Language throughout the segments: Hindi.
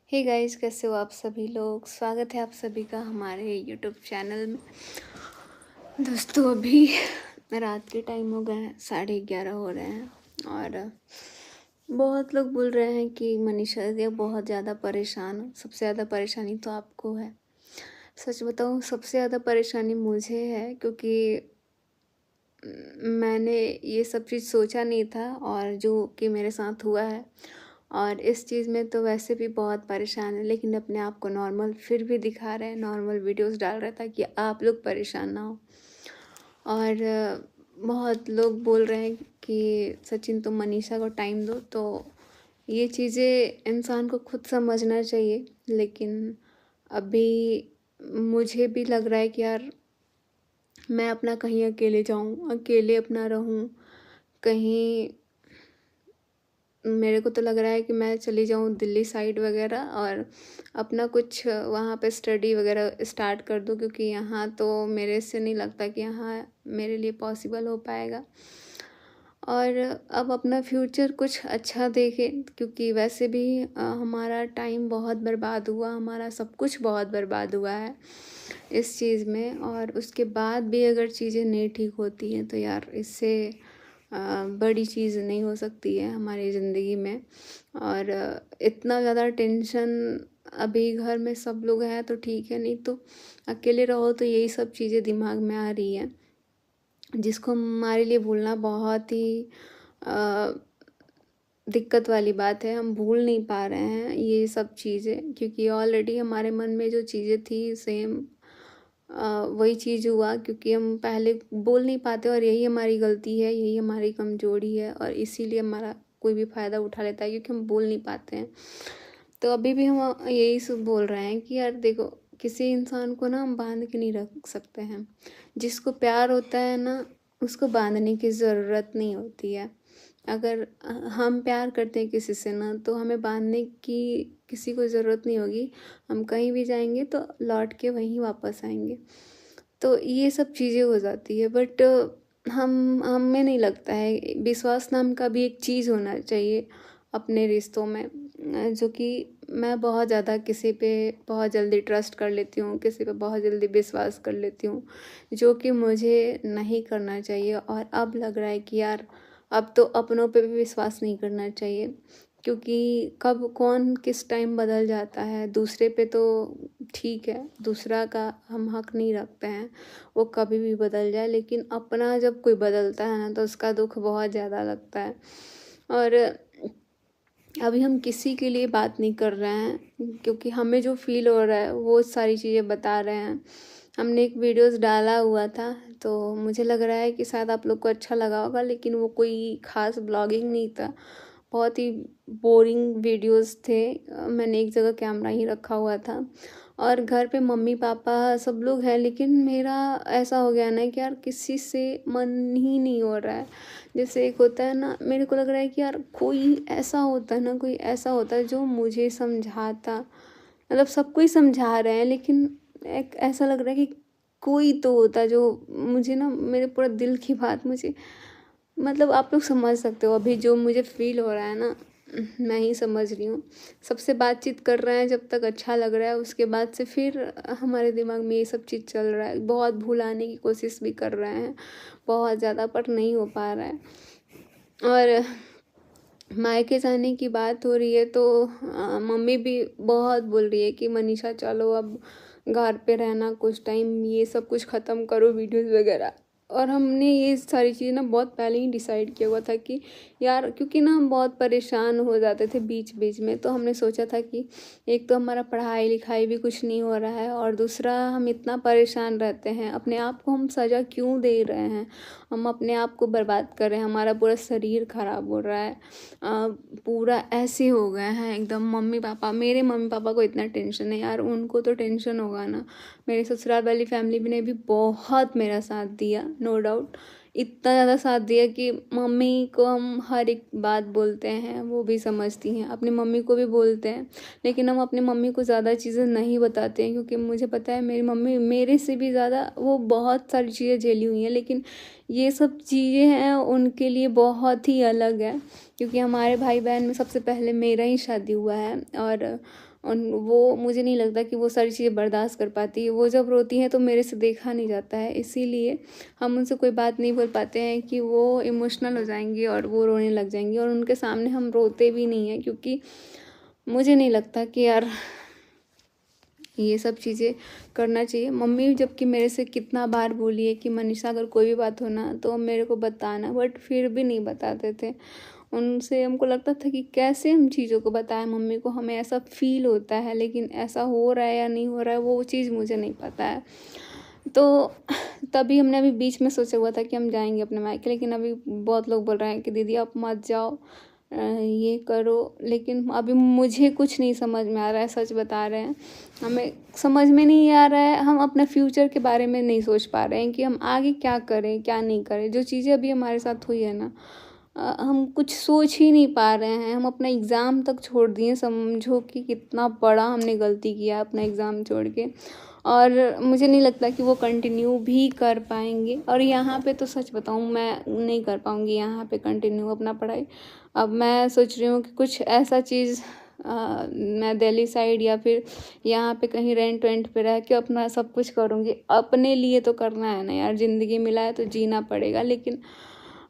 हे गाइस, कैसे हो आप सभी लोग। स्वागत है आप सभी का हमारे यूट्यूब चैनल में। दोस्तों, अभी रात के टाइम हो गए हैं, 11:30 हो रहे हैं और बहुत लोग बोल रहे हैं कि मनीषा दीदी बहुत ज़्यादा परेशान हो। सबसे ज़्यादा परेशानी तो आपको है। सच बताऊँ, सबसे ज़्यादा परेशानी मुझे है, क्योंकि मैंने ये सब चीज़ सोचा नहीं था और जो कि मेरे साथ हुआ है। और इस चीज़ में तो वैसे भी बहुत परेशान है, लेकिन अपने आप को नॉर्मल फिर भी दिखा रहे हैं, नॉर्मल वीडियोस डाल रहे हैं ताकि आप लोग परेशान ना हो। और बहुत लोग बोल रहे हैं कि सचिन तुम मनीषा को टाइम दो, तो ये चीज़ें इंसान को खुद समझना चाहिए। लेकिन अभी मुझे भी लग रहा है कि यार मैं अपना कहीं अकेले जाऊँ, अकेले अपना रहूँ। कहीं मेरे को तो लग रहा है कि मैं चली जाऊँ दिल्ली साइड वगैरह और अपना कुछ वहाँ पे स्टडी वगैरह स्टार्ट कर दूँ, क्योंकि यहाँ तो मेरे से नहीं लगता कि यहाँ मेरे लिए पॉसिबल हो पाएगा। और अब अपना फ्यूचर कुछ अच्छा देखें, क्योंकि वैसे भी हमारा टाइम बहुत बर्बाद हुआ, हमारा सब कुछ बहुत बर्बाद हुआ है इस चीज़ में। और उसके बाद भी अगर चीज़ें नहीं ठीक होती हैं तो यार इससे बड़ी चीज़ नहीं हो सकती है हमारी ज़िंदगी में। और इतना ज़्यादा टेंशन, अभी घर में सब लोग हैं तो ठीक है, नहीं तो अकेले रहो तो यही सब चीज़ें दिमाग में आ रही हैं, जिसको हमारे लिए भूलना बहुत ही दिक्कत वाली बात है। हम भूल नहीं पा रहे हैं ये सब चीज़ें, क्योंकि ऑलरेडी हमारे मन में जो चीज़ें थी सेम वही चीज़ हुआ, क्योंकि हम पहले बोल नहीं पाते और यही हमारी गलती है, यही हमारी कमजोरी है और इसीलिए हमारा कोई भी फ़ायदा उठा लेता है, क्योंकि हम बोल नहीं पाते हैं। तो अभी भी हम यही सब बोल रहे हैं कि यार देखो, किसी इंसान को ना हम बांध के नहीं रख सकते हैं। जिसको प्यार होता है ना, उसको बांधने की ज़रूरत नहीं होती है। अगर हम प्यार करते हैं किसी से ना, तो हमें बांधने की किसी को ज़रूरत नहीं होगी। हम कहीं भी जाएंगे तो लौट के वहीं वापस आएंगे। तो ये सब चीज़ें हो जाती है। बट हमें नहीं लगता है, विश्वास नाम का भी एक चीज़ होना चाहिए अपने रिश्तों में। जो कि मैं बहुत ज़्यादा किसी पे बहुत जल्दी ट्रस्ट कर लेती हूँ, किसी पे बहुत जल्दी विश्वास कर लेती हूँ, जो कि मुझे नहीं करना चाहिए। और अब लग रहा है कि यार अब तो अपनों पे भी विश्वास नहीं करना चाहिए, क्योंकि कब कौन किस टाइम बदल जाता है। दूसरे पे तो ठीक है, दूसरा का हम हक नहीं रखते हैं, वो कभी भी बदल जाए, लेकिन अपना जब कोई बदलता है ना तो उसका दुख बहुत ज़्यादा लगता है। और अभी हम किसी के लिए बात नहीं कर रहे हैं, क्योंकि हमें जो फील हो रहा है वो सारी चीज़ें बता रहे हैं। हमने एक वीडियोस डाला हुआ था, तो मुझे लग रहा है कि शायद आप लोग को अच्छा लगा होगा, लेकिन वो कोई ख़ास ब्लॉगिंग नहीं था, बहुत ही बोरिंग वीडियोस थे। मैंने एक जगह कैमरा ही रखा हुआ था और घर पे मम्मी पापा सब लोग हैं, लेकिन मेरा ऐसा हो गया ना कि यार किसी से मन ही नहीं हो रहा है। जैसे एक होता है ना, मेरे को लग रहा है कि यार कोई ऐसा होता है ना, कोई ऐसा होता है जो मुझे समझाता, मतलब सबको ही समझा रहे हैं, लेकिन एक ऐसा लग रहा है कि कोई तो होता है जो मुझे ना, मेरे पूरा दिल की बात मुझे, मतलब आप लोग समझ सकते हो अभी जो मुझे फील हो रहा है ना, मैं ही समझ रही हूँ। सबसे बातचीत कर रहे हैं जब तक अच्छा लग रहा है, उसके बाद से फिर हमारे दिमाग में ये सब चीज़ चल रहा है। बहुत भुलाने की कोशिश भी कर रहे हैं बहुत ज़्यादा, पर नहीं हो पा रहा है। और मायके जाने की बात हो रही है तो मम्मी भी बहुत बोल रही है कि मनीषा चलो अब घर पे रहना कुछ टाइम, ये सब कुछ ख़त्म करो वीडियोस वगैरह। और हमने ये सारी चीज़ें ना बहुत पहले ही डिसाइड किया हुआ था कि यार, क्योंकि ना हम बहुत परेशान हो जाते थे बीच बीच में, तो हमने सोचा था कि एक तो हमारा पढ़ाई लिखाई भी कुछ नहीं हो रहा है, और दूसरा हम इतना परेशान रहते हैं, अपने आप को हम सज़ा क्यों दे रहे हैं, हम अपने आप को बर्बाद कर रहे हैं, हमारा पूरा शरीर खराब हो रहा है। पूरा ऐसे हो गए हैं एकदम। मम्मी पापा, मेरे मम्मी पापा को इतना टेंशन है यार, उनको तो टेंशन होगा ना। मेरे ससुराल वाली फैमिली ने भी बहुत मेरा साथ दिया, नो डाउट। इतना ज़्यादा साथ दिया कि मम्मी को हम हर एक बात बोलते हैं, वो भी समझती हैं, अपनी मम्मी को भी बोलते हैं। लेकिन हम अपनी मम्मी को ज़्यादा चीज़ें नहीं बताते हैं, क्योंकि मुझे पता है मेरी मम्मी मेरे से भी ज़्यादा वो बहुत सारी चीज़ें झेली हुई हैं, लेकिन ये सब चीज़ें हैं उनके लिए बहुत ही अलग है। क्योंकि हमारे भाई बहन में सबसे पहले मेरा ही शादी हुआ है। और वो मुझे नहीं लगता कि वो सारी चीज़ें बर्दाश्त कर पाती है। वो जब रोती हैं तो मेरे से देखा नहीं जाता है, इसीलिए हम उनसे कोई बात नहीं बोल पाते हैं कि वो इमोशनल हो जाएंगी और वो रोने लग जाएंगी। और उनके सामने हम रोते भी नहीं हैं, क्योंकि मुझे नहीं लगता कि यार ये सब चीज़ें करना चाहिए। मम्मी जबकि मेरे से कितना बार बोली है कि मनीषा अगर कोई भी बात हो ना तो मेरे को बताना, बट फिर भी नहीं बताते थे। उनसे हमको लगता था कि कैसे हम चीज़ों को बताएं मम्मी को, हमें ऐसा फील होता है, लेकिन ऐसा हो रहा है या नहीं हो रहा है वो चीज़ मुझे नहीं पता है। तो तभी हमने अभी बीच में सोचा हुआ था कि हम जाएंगे अपने मायके, लेकिन अभी बहुत लोग बोल रहे हैं कि दीदी आप मत जाओ, ये करो। लेकिन अभी मुझे कुछ नहीं समझ में आ रहा है, सच बता रहे हैं। हमें समझ में नहीं आ रहा है, हम अपने फ्यूचर के बारे में नहीं सोच पा रहे हैं कि हम आगे क्या करें क्या नहीं करें। जो चीज़ें अभी हमारे साथ हुई है ना, हम कुछ सोच ही नहीं पा रहे हैं। हम अपना एग्ज़ाम तक छोड़ दिए, समझो कि कितना बड़ा हमने गलती किया अपना एग्ज़ाम छोड़ के। और मुझे नहीं लगता कि वो कंटिन्यू भी कर पाएंगे। और यहाँ पे तो सच बताऊँ मैं नहीं कर पाऊँगी यहाँ पे कंटिन्यू अपना पढ़ाई। अब मैं सोच रही हूँ कि कुछ ऐसा चीज़ मैं दिल्ली साइड या फिर यहाँ पे कहीं रेंट वेंट पे रह के अपना सब कुछ करूँगी। अपने लिए तो करना है ना यार, ज़िंदगी मिला है तो जीना पड़ेगा। लेकिन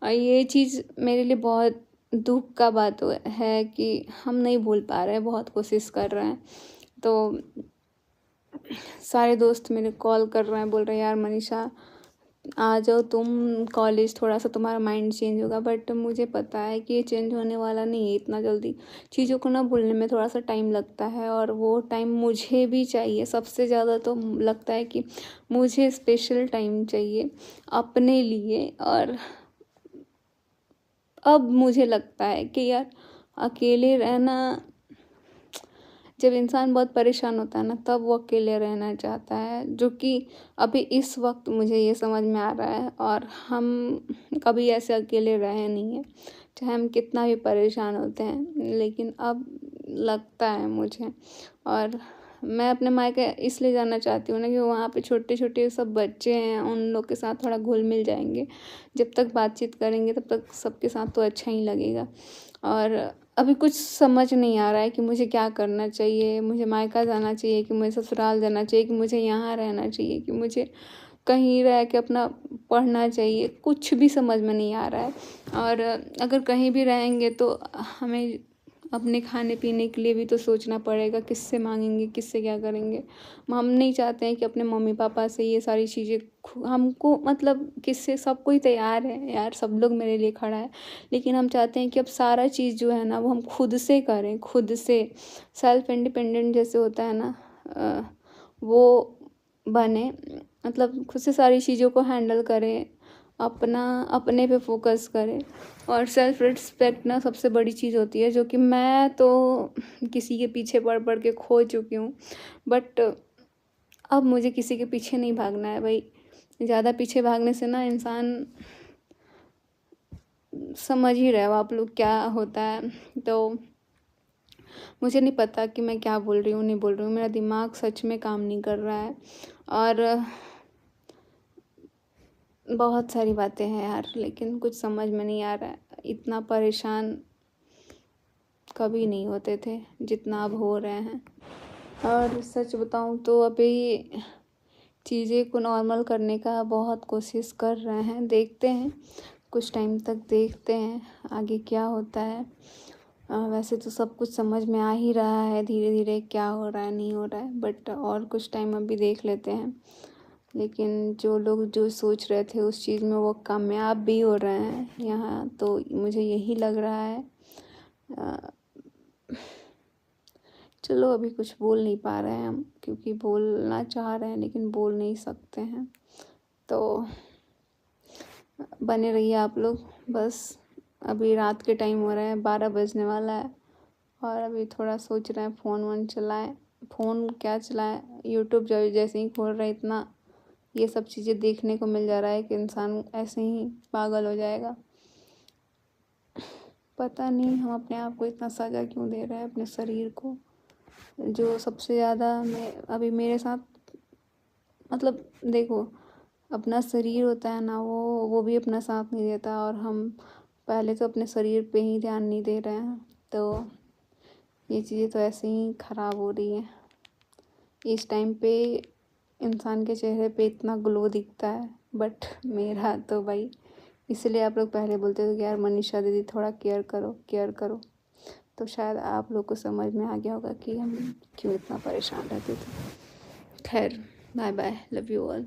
ये चीज़ मेरे लिए बहुत दुख का बात है कि हम नहीं भूल पा रहे हैं, बहुत कोशिश कर रहे हैं। तो सारे दोस्त मेरे कॉल कर रहे हैं, बोल रहे हैं यार मनीषा आ जाओ तुम कॉलेज, थोड़ा सा तुम्हारा माइंड चेंज होगा। बट मुझे पता है कि ये चेंज होने वाला नहीं है इतना जल्दी। चीज़ों को ना भूलने में थोड़ा सा टाइम लगता है, और वो टाइम मुझे भी चाहिए। सबसे ज़्यादा तो लगता है कि मुझे स्पेशल टाइम चाहिए अपने लिए। और अब मुझे लगता है कि यार अकेले रहना, जब इंसान बहुत परेशान होता है ना तब वो अकेले रहना चाहता है, जो कि अभी इस वक्त मुझे ये समझ में आ रहा है। और हम कभी ऐसे अकेले रहे नहीं हैं, चाहे हम कितना भी परेशान होते हैं। लेकिन अब लगता है मुझे, और मैं अपने मायके इसलिए जाना चाहती हूँ ना कि वहाँ पे छोटे छोटे सब बच्चे हैं, उन लोग के साथ थोड़ा घुल मिल जाएंगे। जब तक बातचीत करेंगे तब तक सबके साथ तो अच्छा ही लगेगा। और अभी कुछ समझ नहीं आ रहा है कि मुझे क्या करना चाहिए। मुझे मायका जाना चाहिए कि मुझे ससुराल जाना चाहिए, कि मुझे यहाँ रहना चाहिए, कि मुझे कहीं रह के अपना पढ़ना चाहिए। कुछ भी समझ में नहीं आ रहा है। और अगर कहीं भी रहेंगे तो हमें अपने खाने पीने के लिए भी तो सोचना पड़ेगा, किससे मांगेंगे, किससे क्या करेंगे। हम नहीं चाहते हैं कि अपने मम्मी पापा से ये सारी चीज़ें हमको, मतलब किससे, सब कोई तैयार है यार, सब लोग मेरे लिए खड़ा है। लेकिन हम चाहते हैं कि अब सारा चीज़ जो है ना वो हम खुद से करें, खुद से सेल्फ इंडिपेंडेंट जैसे होता है ना, वो बने। मतलब खुद से सारी चीज़ों को हैंडल करें, अपना अपने पे फोकस करें। और सेल्फ रिस्पेक्ट ना सबसे बड़ी चीज़ होती है, जो कि मैं तो किसी के पीछे पड़ पड़ के खो चुकी हूँ। बट अब मुझे किसी के पीछे नहीं भागना है भाई। ज़्यादा पीछे भागने से ना इंसान, समझ ही रहे हो आप लोग क्या होता है। तो मुझे नहीं पता कि मैं क्या बोल रही हूँ नहीं बोल रही हूँ, मेरा दिमाग सच में काम नहीं कर रहा है। और बहुत सारी बातें हैं यार, लेकिन कुछ समझ में नहीं आ रहा है। इतना परेशान कभी नहीं होते थे जितना अब हो रहे हैं। और सच बताऊँ तो अभी चीज़ें को नॉर्मल करने का बहुत कोशिश कर रहे हैं, देखते हैं कुछ टाइम तक, देखते हैं आगे क्या होता है। वैसे तो सब कुछ समझ में आ ही रहा है धीरे धीरे क्या हो रहा है नहीं हो रहा है, बट और कुछ टाइम अभी देख लेते हैं। लेकिन जो लोग जो सोच रहे थे उस चीज़ में वो कामयाब भी हो रहे हैं यहाँ, तो मुझे यही लग रहा है। चलो अभी कुछ बोल नहीं पा रहे हैं हम, क्योंकि बोलना चाह रहे हैं लेकिन बोल नहीं सकते हैं। तो बने रहिए आप लोग। बस अभी रात के टाइम हो रहा है, 12 बजने वाला है। और अभी थोड़ा सोच रहे हैं फ़ोन वोन चलाएं। फ़ोन क्या चलाएं, यूट्यूब जैसे ही खोल रहे इतना ये सब चीज़ें देखने को मिल जा रहा है कि इंसान ऐसे ही पागल हो जाएगा। पता नहीं हम अपने आप को इतना सजा क्यों दे रहे हैं, अपने शरीर को। जो सबसे ज़्यादा मैं अभी मेरे साथ, मतलब देखो, अपना शरीर होता है ना वो भी अपना साथ नहीं देता। और हम पहले तो अपने शरीर पे ही ध्यान नहीं दे रहे हैं, तो ये चीज़ें तो ऐसे ही ख़राब हो रही हैं। इस टाइम पे इंसान के चेहरे पे इतना ग्लो दिखता है, बट मेरा तो भाई, इसलिए आप लोग पहले बोलते थे कि यार मनीषा दीदी थोड़ा केयर करो केयर करो, तो शायद आप लोग को समझ में आ गया होगा कि हम क्यों इतना परेशान रहते थे। खैर, bye bye, love you all.